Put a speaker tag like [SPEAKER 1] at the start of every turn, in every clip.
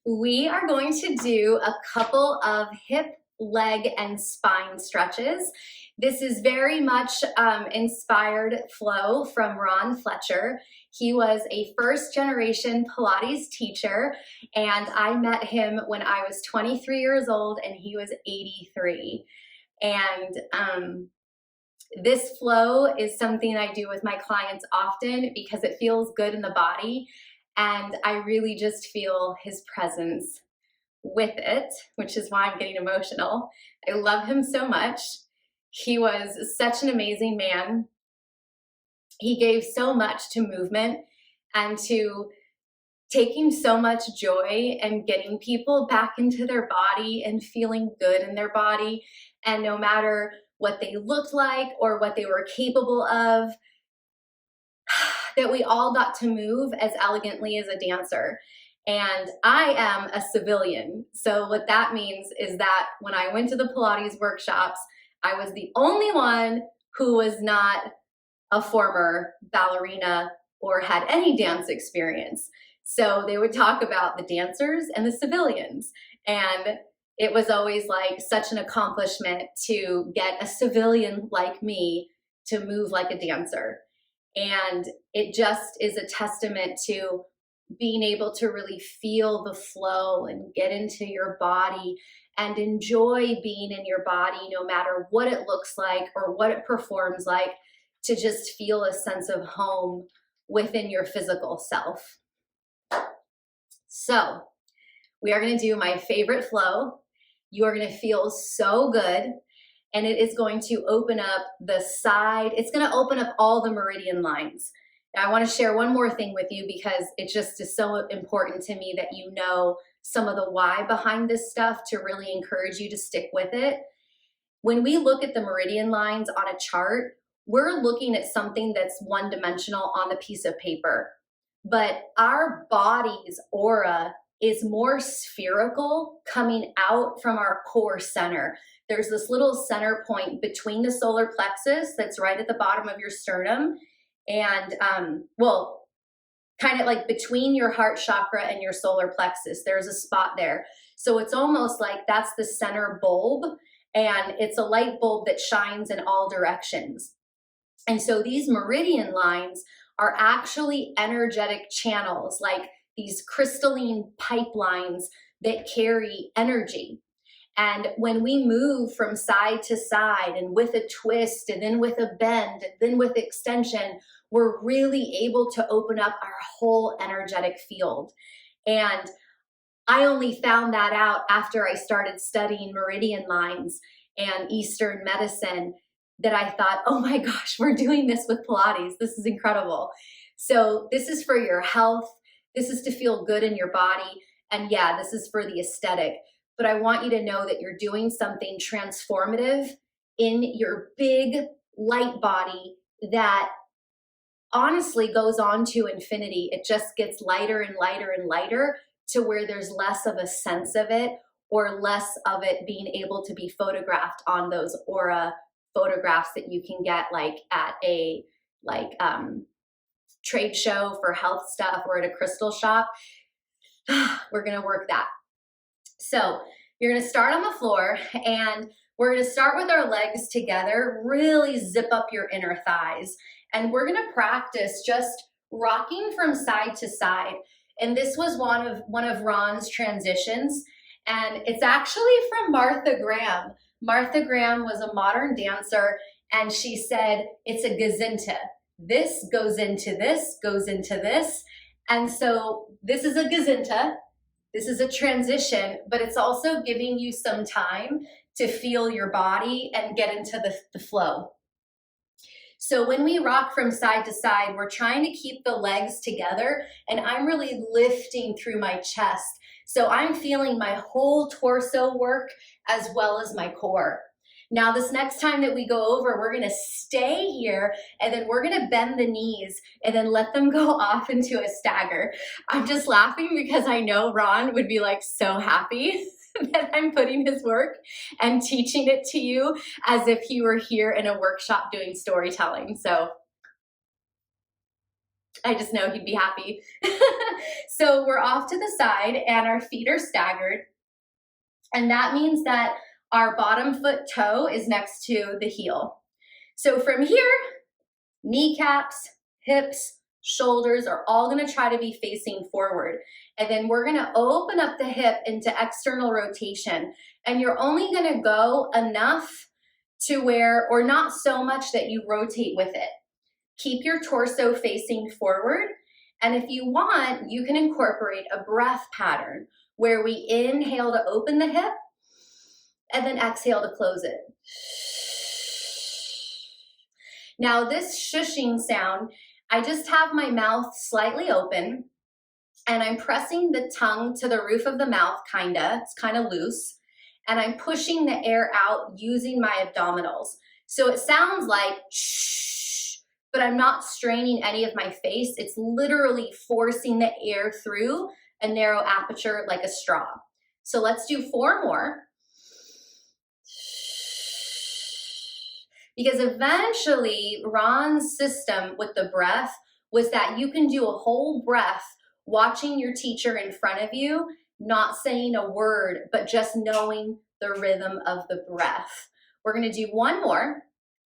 [SPEAKER 1] We are going to do a couple of hip, leg, and spine stretches. This is very much inspired flow from Ron Fletcher. He was a first-generation Pilates teacher, and I met him when I was 23 years old and he was 83. And this flow is something I do with my clients often because it feels good in the body, and I really just feel his presence with it, which is why I'm getting emotional. I love him so much. He was such an amazing man. He gave so much to movement and to taking so much joy and getting people back into their body and feeling good in their body. And no matter what they looked like or what they were capable of, that we all got to move as elegantly as a dancer. And I am a civilian. So what that means is that when I went to the Pilates workshops, I was the only one who was not a former ballerina or had any dance experience. So they would talk about the dancers and the civilians. And it was always like such an accomplishment to get a civilian like me to move like a dancer. And it just is a testament to being able to really feel the flow and get into your body and enjoy being in your body no matter what it looks like or what it performs like, to just feel a sense of home within your physical self. So we are going to do my favorite flow. You are going to feel so good. And it is going to open up the side. It's going to open up all the meridian lines. Now, I want to share one more thing with you because it just is so important to me that you know some of the why behind this stuff to really encourage you to stick with it. When we look at the meridian lines on a chart, we're looking at something that's one-dimensional on the piece of paper. But our body's aura is more spherical coming out from our core center. There's this little center point between the solar plexus that's right at the bottom of your sternum, and well, kind of like between your heart chakra and your solar plexus, there's a spot there. So it's almost like that's the center bulb, and it's a light bulb that shines in all directions. And so these meridian lines are actually energetic channels, like these crystalline pipelines that carry energy. And when we move from side to side and with a twist and then with a bend and then with extension, we're really able to open up our whole energetic field. And I only found that out after I started studying meridian lines and Eastern medicine, that I thought, oh my gosh, we're doing this with Pilates. This is incredible. So this is for your health. This is to feel good in your body. And yeah, this is for the aesthetic. But I want you to know that you're doing something transformative in your big light body that honestly goes on to infinity. It just gets lighter and lighter and lighter to where there's less of a sense of it, or less of it being able to be photographed on those aura photographs that you can get like at a trade show for health stuff or at a crystal shop. We're going to work that. So you're going to start on the floor, and we're going to start with our legs together. Really zip up your inner thighs, and we're going to practice just rocking from side to side. And this was one of Ron's transitions, and it's actually from Martha Graham. Martha Graham was a modern dancer, and she said it's a gazinta. This goes into this, goes into this. And so this is a gazinta. This is a transition, but it's also giving you some time to feel your body and get into the flow. So when we rock from side to side, we're trying to keep the legs together, and I'm really lifting through my chest. So I'm feeling my whole torso work as well as my core. Now this next time that we go over, we're gonna stay here, and then we're gonna bend the knees and then let them go off into a stagger. I'm just laughing because I know Ron would be like so happy that I'm putting his work and teaching it to you as if he were here in a workshop doing storytelling. So I just know he'd be happy. So we're off to the side and our feet are staggered. And that means that our bottom foot toe is next to the heel. So from here, kneecaps, hips, shoulders are all gonna try to be facing forward. And then we're gonna open up the hip into external rotation. And you're only gonna go enough to where, or not so much that you rotate with it. Keep your torso facing forward. And if you want, you can incorporate a breath pattern where we inhale to open the hip and then exhale to close it. Now this shushing sound, I just have my mouth slightly open and I'm pressing the tongue to the roof of the mouth, it's kind of loose, and I'm pushing the air out using my abdominals. So it sounds like shh, but I'm not straining any of my face. It's literally forcing the air through a narrow aperture like a straw. So let's do 4 more. Because eventually Ron's system with the breath was that you can do a whole breath watching your teacher in front of you, not saying a word, but just knowing the rhythm of the breath. We're gonna do 1 more.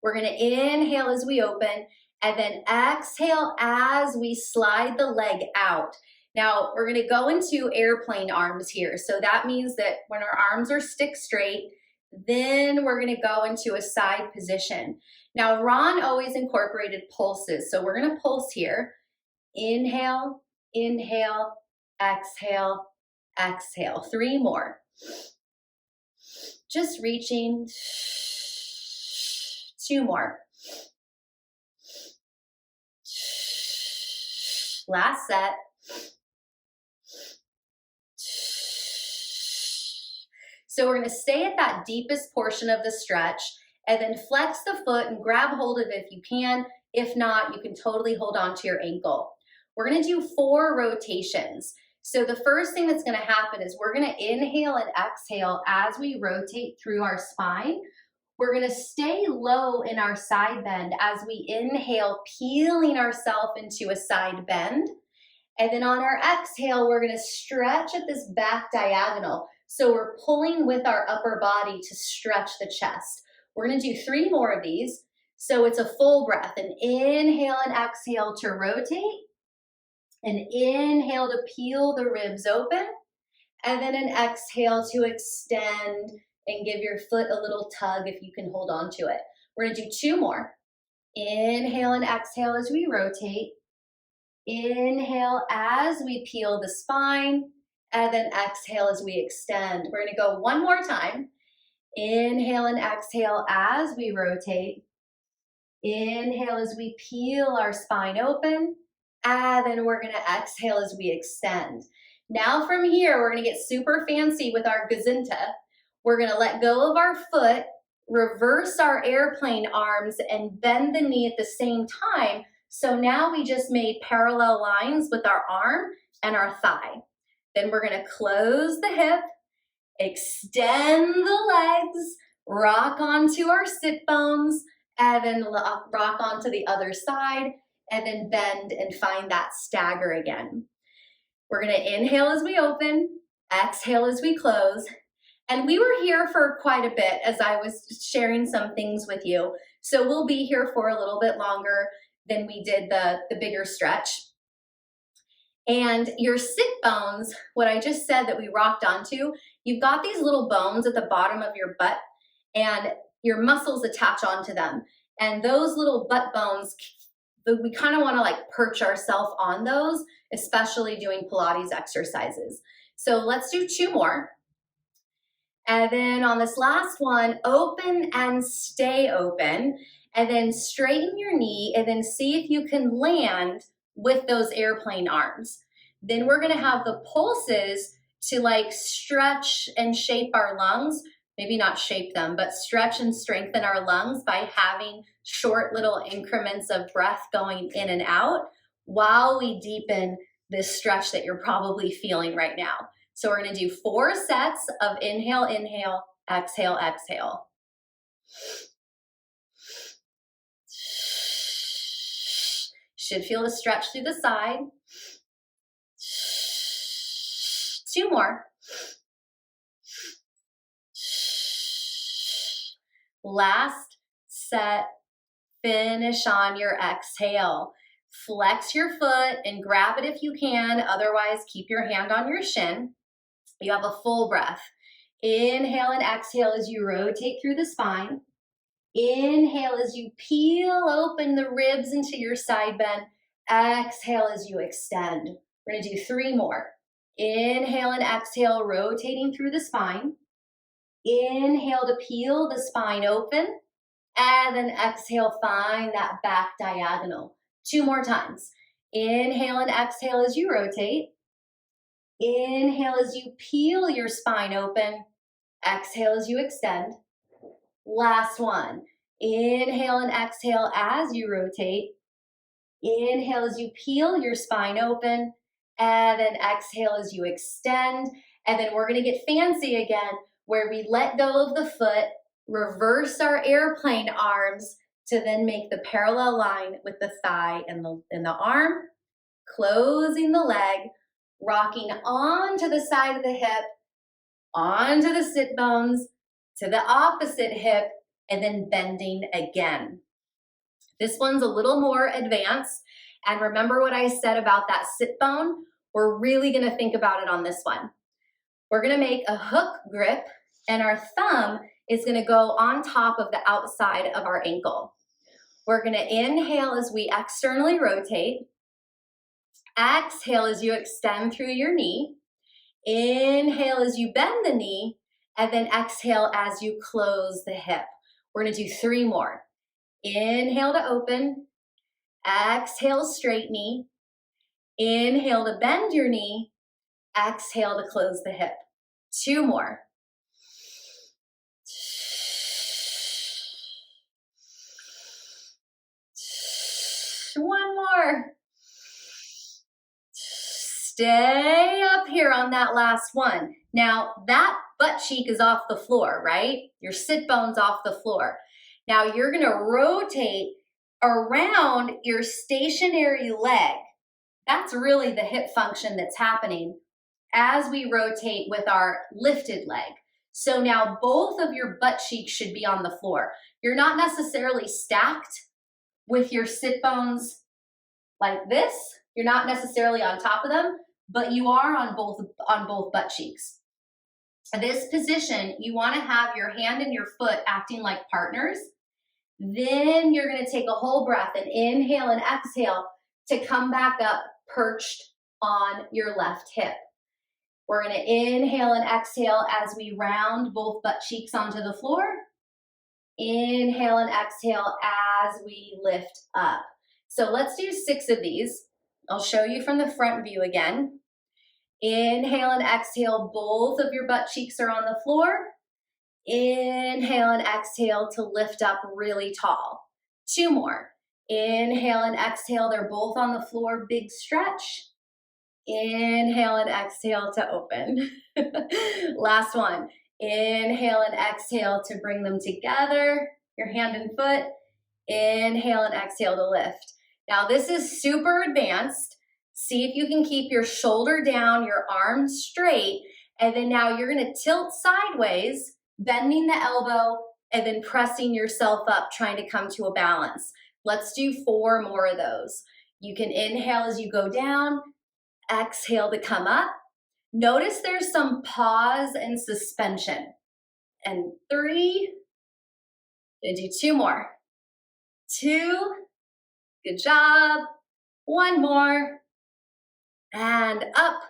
[SPEAKER 1] We're gonna inhale as we open and then exhale as we slide the leg out. Now we're gonna go into airplane arms here. So that means that when our arms are stick straight, then we're gonna go into a side position. Now Ron always incorporated pulses. So we're gonna pulse here. Inhale, inhale, exhale, exhale. 3 more. Just reaching. 2 more. Last set. So we're gonna stay at that deepest portion of the stretch and then flex the foot and grab hold of it if you can. If not, you can totally hold on to your ankle. We're gonna do 4 rotations. So the first thing that's gonna happen is we're gonna inhale and exhale as we rotate through our spine. We're gonna stay low in our side bend as we inhale, peeling ourselves into a side bend. And then on our exhale, we're gonna stretch at this back diagonal. So we're pulling with our upper body to stretch the chest. We're gonna do 3 more of these. So it's a full breath, an inhale and exhale to rotate, an inhale to peel the ribs open, and then an exhale to extend and give your foot a little tug if you can hold on to it. We're gonna do 2 more. Inhale and exhale as we rotate. Inhale as we peel the spine, and then exhale as we extend. We're gonna go 1 more time. Inhale and exhale as we rotate. Inhale as we peel our spine open, and then we're gonna exhale as we extend. Now from here, we're gonna get super fancy with our gazinta. We're gonna let go of our foot, reverse our airplane arms, and bend the knee at the same time. So now we just made parallel lines with our arm and our thigh. Then we're gonna close the hip, extend the legs, rock onto our sit bones, and then rock onto the other side, and then bend and find that stagger again. We're gonna inhale as we open, exhale as we close. And we were here for quite a bit as I was sharing some things with you. So we'll be here for a little bit longer than we did the bigger stretch. And your sit bones, what I just said that we rocked onto, you've got these little bones at the bottom of your butt and your muscles attach onto them. And those little butt bones, we kind of want to like perch ourselves on those, especially doing Pilates exercises. So let's do 2 more. And then on this last one, open and stay open, and then straighten your knee and then see if you can land with those airplane arms. Then we're gonna have the pulses to like stretch and shape our lungs, maybe not shape them, but stretch and strengthen our lungs by having short little increments of breath going in and out while we deepen this stretch that you're probably feeling right now. So we're gonna do 4 sets of inhale, inhale, exhale, exhale. Should feel a stretch through the side. 2 more. Last set. Finish on your exhale. Flex your foot and grab it if you can. Otherwise, keep your hand on your shin. You have a full breath. Inhale and exhale as you rotate through the spine. Inhale as you peel open the ribs into your side bend. Exhale as you extend. We're going to do 3 more. Inhale and exhale, rotating through the spine. Inhale to peel the spine open. And then exhale, find that back diagonal. 2 more times. Inhale and exhale as you rotate. Inhale as you peel your spine open. Exhale as you extend. Last one. Inhale and exhale as you rotate. Inhale as you peel your spine open. And then exhale as you extend. And then we're going to get fancy again, where we let go of the foot, reverse our airplane arms to then make the parallel line with the thigh and the arm, closing the leg, rocking onto the side of the hip, onto the sit bones, to the opposite hip, and then bending again. This one's a little more advanced. And remember what I said about that sit bone? We're really going to think about it on this one. We're going to make a hook grip, and our thumb is going to go on top of the outside of our ankle. We're going to inhale as we externally rotate. Exhale as you extend through your knee. Inhale as you bend the knee, and then exhale as you close the hip. We're going to do 3 more. Inhale to open. Exhale, straight knee. Inhale to bend your knee. Exhale to close the hip. 2 more. One more. Stay up here on that last one. Now, that butt cheek is off the floor, right? Your sit bone's off the floor. Now, you're going to rotate around your stationary leg. That's really the hip function that's happening as we rotate with our lifted leg. So now both of your butt cheeks should be on the floor. You're not necessarily stacked with your sit bones like this. You're not necessarily on top of them, but you are on both butt cheeks. This position, you want to have your hand and your foot acting like partners. Then you're going to take a whole breath and inhale and exhale to come back up perched on your left hip. We're going to inhale and exhale as we round both butt cheeks onto the floor. Inhale and exhale as we lift up. So let's do 6 of these. I'll show you from the front view again. Inhale and exhale, both of your butt cheeks are on the floor. Inhale and exhale to lift up really tall. 2 more. Inhale and exhale, they're both on the floor, big stretch. Inhale and exhale to open. Last one. Inhale and exhale to bring them together, your hand and foot. Inhale and exhale to lift. Now this is super advanced. See if you can keep your shoulder down, your arms straight, and then now you're going to tilt sideways, bending the elbow, and then pressing yourself up, trying to come to a balance. Let's do 4 more of those. You can inhale as you go down, exhale to come up. Notice there's some pause and suspension. And 3, and do 2 more. 2, good job. 1 more, and up.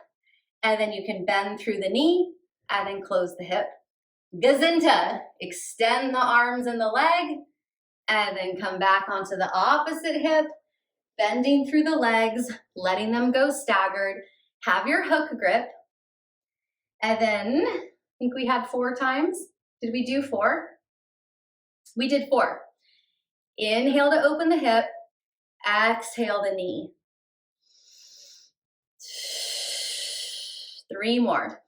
[SPEAKER 1] And then you can bend through the knee, and then close the hip. Gazinta, extend the arms and the leg, and then come back onto the opposite hip, bending through the legs, letting them go staggered. Have your hook grip. And then, I think we had 4 times. Did we do 4? We did 4. Inhale to open the hip. Exhale the knee. 3 more.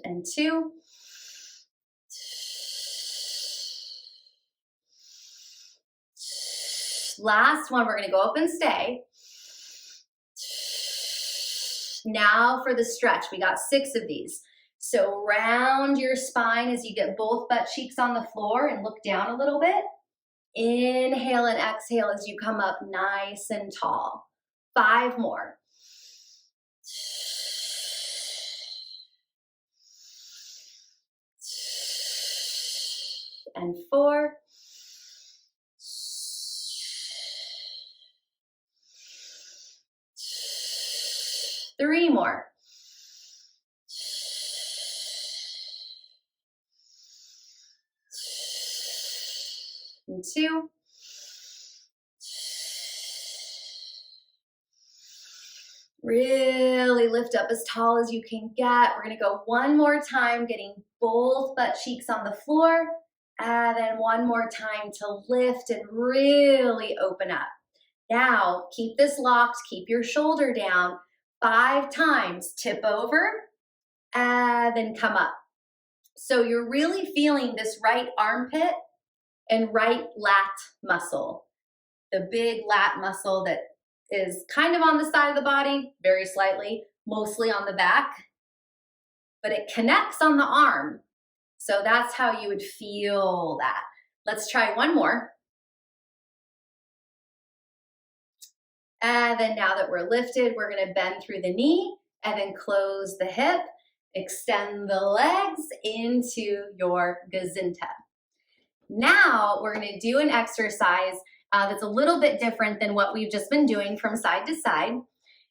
[SPEAKER 1] And 2. Last one, we're gonna go up and stay. Now for the stretch, we got 6 of these. So round your spine as you get both butt cheeks on the floor and look down a little bit. Inhale and exhale as you come up nice and tall. 5 more. And 4. 3 more. And 2. Really lift up as tall as you can get. We're gonna go one more time, getting both butt cheeks on the floor, and then one more time to lift and really open up. Now, keep this locked, keep your shoulder down. 5 times, tip over, and then come up. So you're really feeling this right armpit and right lat muscle. The big lat muscle that is kind of on the side of the body, very slightly, mostly on the back, but it connects on the arm. So that's how you would feel that. Let's try one more. And then now that we're lifted, we're gonna bend through the knee and then close the hip, extend the legs into your gazinta. Now we're gonna do an exercise that's a little bit different than what we've just been doing from side to side.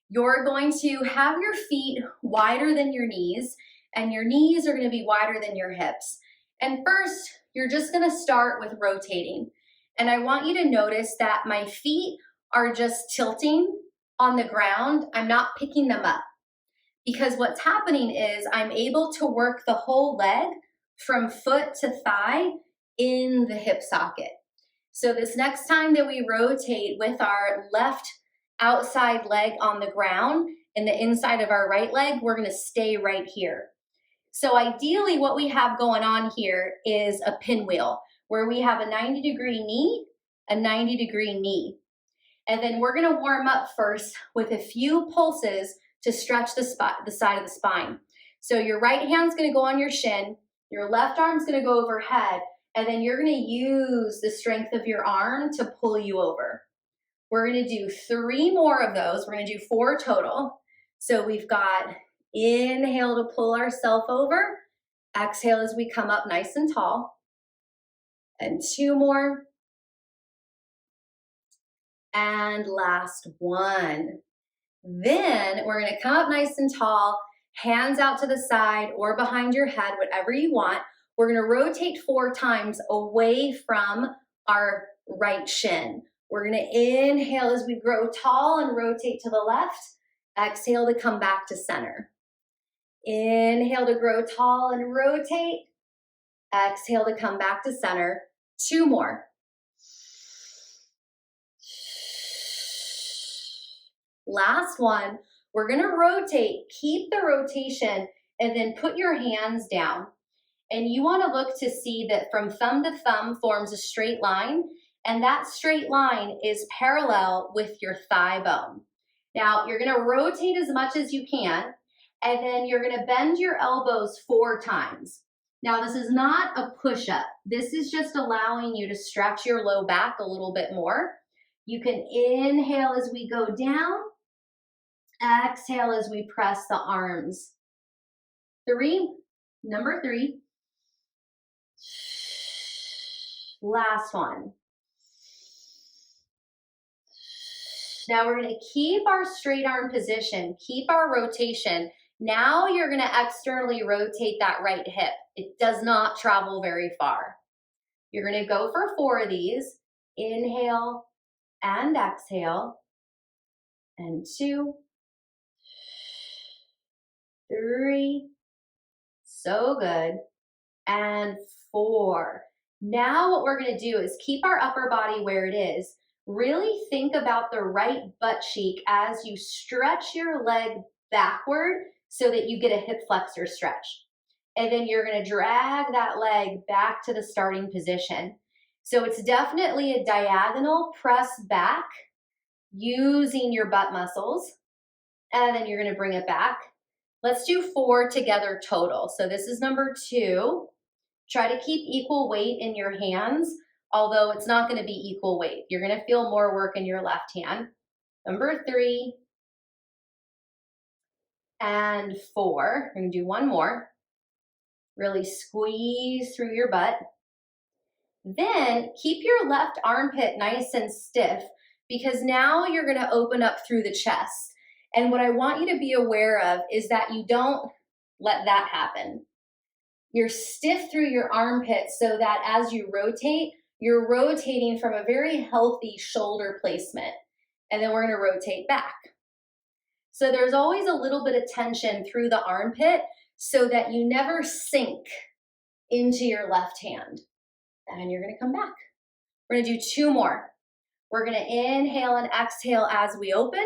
[SPEAKER 1] You're going to have your feet wider than your knees, and your knees are gonna be wider than your hips. And first, you're just gonna start with rotating. And I want you to notice that my feet are just tilting on the ground. I'm not picking them up, because what's happening is I'm able to work the whole leg from foot to thigh in the hip socket. So this next time that we rotate with our left outside leg on the ground and the inside of our right leg, we're gonna stay right here. So ideally what we have going on here is a pinwheel, where we have a 90-degree knee, a 90-degree knee. And then we're gonna warm up first with a few pulses to stretch the side of the spine. So your right hand's gonna go on your shin, your left arm's gonna go overhead, and then you're gonna use the strength of your arm to pull you over. We're gonna do 3 more of those. We're gonna do 4 total. So we've got inhale to pull ourselves over, exhale as we come up nice and tall, and 2 more. And last one. Then we're gonna come up nice and tall, hands out to the side or behind your head, whatever you want. We're gonna rotate 4 times away from our right shin. We're gonna inhale as we grow tall and rotate to the left. Exhale to come back to center. Inhale to grow tall and rotate. Exhale to come back to center. 2 more. Last one, we're gonna rotate, keep the rotation, and then put your hands down. And you wanna look to see that from thumb to thumb forms a straight line, and that straight line is parallel with your thigh bone. Now, you're gonna rotate as much as you can, and then you're gonna bend your elbows 4 times. Now, this is not a push-up. This is just allowing you to stretch your low back a little bit more. You can inhale as we go down, exhale as we press the arms. 3, number 3. Last one. Now we're gonna keep our straight arm position, keep our rotation. Now you're gonna externally rotate that right hip. It does not travel very far. You're gonna go for 4 of these. Inhale and exhale. And 2, 3, so good, and 4. Now what we're gonna do is keep our upper body where it is. Really think about the right butt cheek as you stretch your leg backward so that you get a hip flexor stretch. And then you're gonna drag that leg back to the starting position. So it's definitely a diagonal press back using your butt muscles. And then you're gonna bring it back. Let's do 4 together total. So this is number 2. Try to keep equal weight in your hands, although it's not gonna be equal weight. You're gonna feel more work in your left hand. Number 3 and 4. We're gonna do one more. Really squeeze through your butt. Then keep your left armpit nice and stiff because now you're gonna open up through the chest. And what I want you to be aware of is that you don't let that happen. You're stiff through your armpit so that as you rotate, you're rotating from a very healthy shoulder placement. And then we're gonna rotate back. So there's always a little bit of tension through the armpit so that you never sink into your left hand. And you're gonna come back. We're gonna do 2 more. We're gonna inhale and exhale as we open.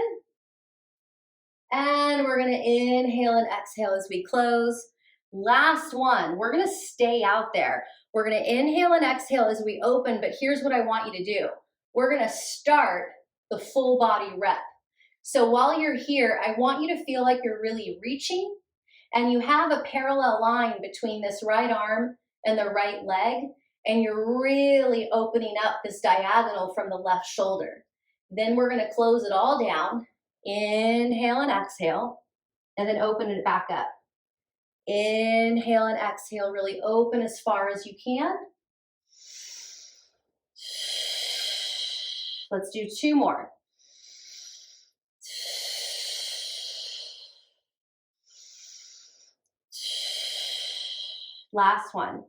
[SPEAKER 1] And we're gonna inhale and exhale as we close. Last one, we're gonna stay out there. We're gonna inhale and exhale as we open, but here's what I want you to do. We're gonna start the full body rep. So while you're here, I want you to feel like you're really reaching and you have a parallel line between this right arm and the right leg, and you're really opening up this diagonal from the left shoulder. Then we're gonna close it all down. Inhale and exhale, and then open it back up. Inhale and exhale, really open as far as you can. Let's do 2 more. Last one.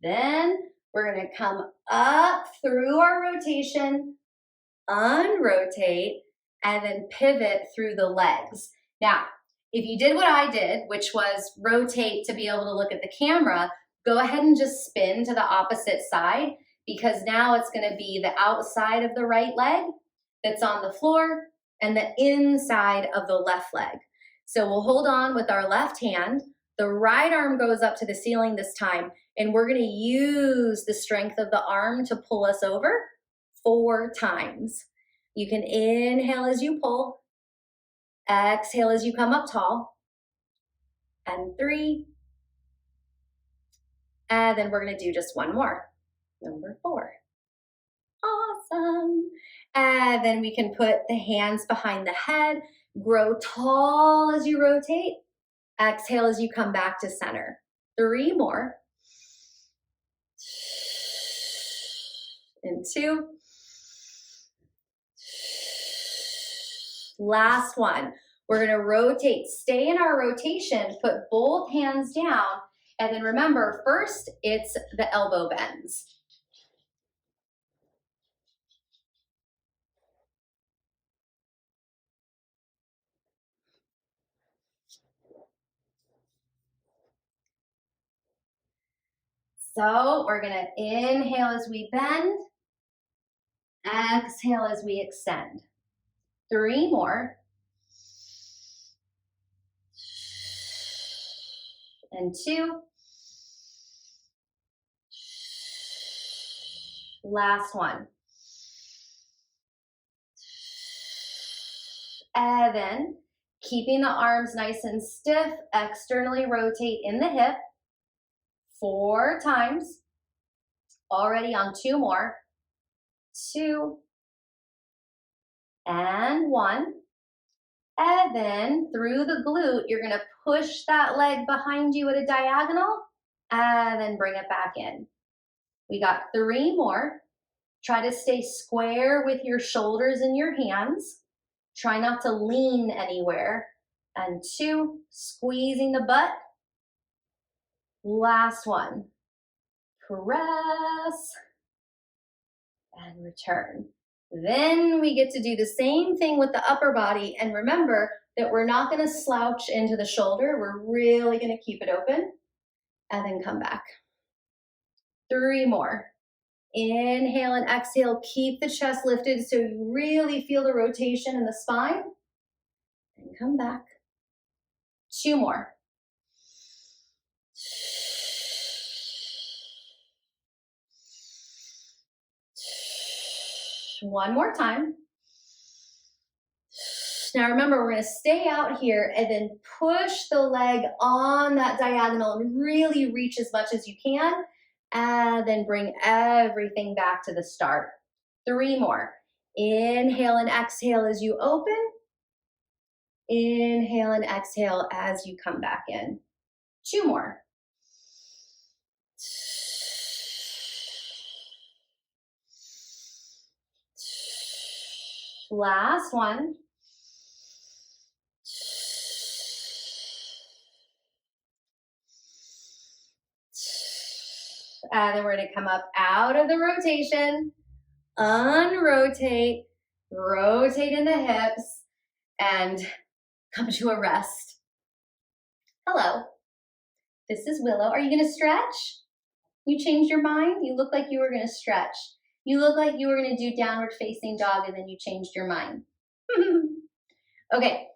[SPEAKER 1] Then we're gonna come up through our rotation, unrotate, and then pivot through the legs. Now, if you did what I did, which was rotate to be able to look at the camera, go ahead and just spin to the opposite side because now it's gonna be the outside of the right leg that's on the floor and the inside of the left leg. So we'll hold on with our left hand. The right arm goes up to the ceiling this time, and we're gonna use the strength of the arm to pull us over 4 times. You can inhale as you pull, exhale as you come up tall, and 3. And then we're gonna do just one more, number 4. Awesome. And then we can put the hands behind the head, grow tall as you rotate, exhale as you come back to center. 3 more. And 2. Last one. We're gonna rotate, stay in our rotation, put both hands down, and then remember, first it's the elbow bends. So we're gonna inhale as we bend, exhale as we extend. 3 more. And 2. Last one. And then keeping the arms nice and stiff, externally rotate in the hip 4 times. Already on 2 more. 2 and 1. And then through the glute, you're gonna push that leg behind you at a diagonal and then bring it back in. We got 3 more. Try to stay square with your shoulders and your hands. Try not to lean anywhere. And 2, squeezing the butt. Last one. Press and return. Then we get to do the same thing with the upper body, and remember that we're not gonna slouch into the shoulder, we're really gonna keep it open, and then come back. 3 more. Inhale and exhale, keep the chest lifted so you really feel the rotation in the spine, and come back. 2 more. One more time. Now remember, we're gonna stay out here and then push the leg on that diagonal and really reach as much as you can, and then bring everything back to the start. 3 more. Inhale and exhale as you open. Inhale and exhale as you come back in. 2 more. Last one. And then we're gonna come up out of the rotation, unrotate, rotate in the hips, and come to a rest. Hello, this is Willow. Are you gonna stretch? You changed your mind? You look like you were gonna stretch. You look like you were gonna do downward facing dog and then you changed your mind. Okay,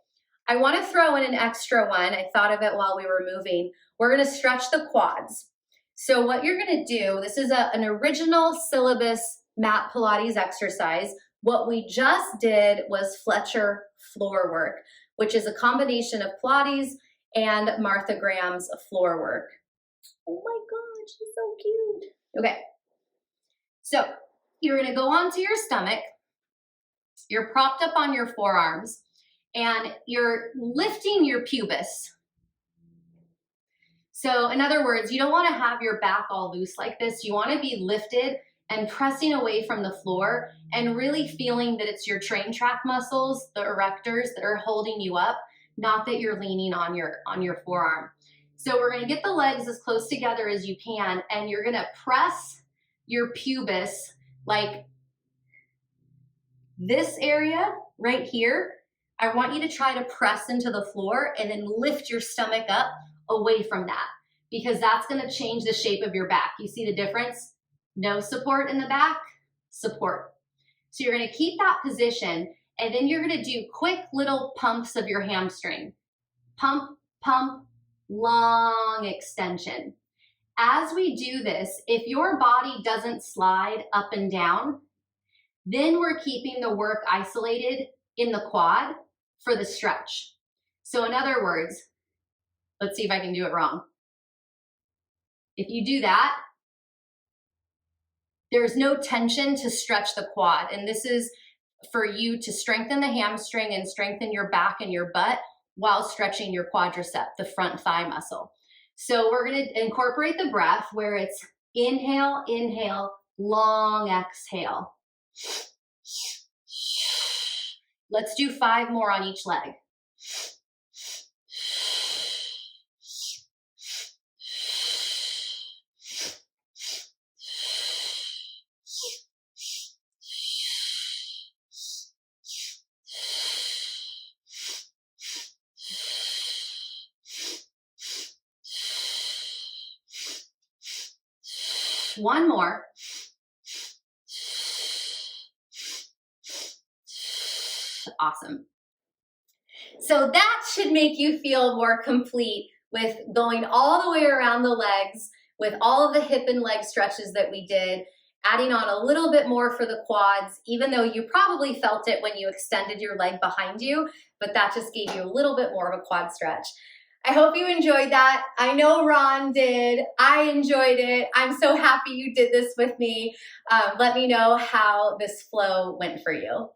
[SPEAKER 1] I wanna throw in an extra one. I thought of it while we were moving. We're gonna stretch the quads. So what you're gonna do, this is an original syllabus mat Pilates exercise. What we just did was Fletcher floor work, which is a combination of Pilates and Martha Graham's floor work. Oh my God, she's so cute. Okay, so you're gonna go onto your stomach, you're propped up on your forearms, and you're lifting your pubis. So in other words, you don't wanna have your back all loose like this. You wanna be lifted and pressing away from the floor and really feeling that it's your train track muscles, the erectors, that are holding you up, not that you're leaning on your forearm. So we're gonna get the legs as close together as you can, and you're gonna press your pubis like this area right here. I want you to try to press into the floor and then lift your stomach up away from that, because that's gonna change the shape of your back. You see the difference? No support in the back, support. So you're gonna keep that position, and then you're gonna do quick little pumps of your hamstring. Pump, pump, long extension. As we do this, if your body doesn't slide up and down, then we're keeping the work isolated in the quad for the stretch. So in other words, let's see if I can do it wrong. If you do that, there's no tension to stretch the quad. And this is for you to strengthen the hamstring and strengthen your back and your butt while stretching your quadricep, the front thigh muscle. So we're gonna incorporate the breath where it's inhale, inhale, long exhale. Let's do 5 more on each leg. One more. Awesome. So that should make you feel more complete with going all the way around the legs with all of the hip and leg stretches that we did, adding on a little bit more for the quads, even though you probably felt it when you extended your leg behind you, but that just gave you a little bit more of a quad stretch. I hope you enjoyed that. I know Ron did. I enjoyed it. I'm so happy you did this with me. Let me know how this flow went for you.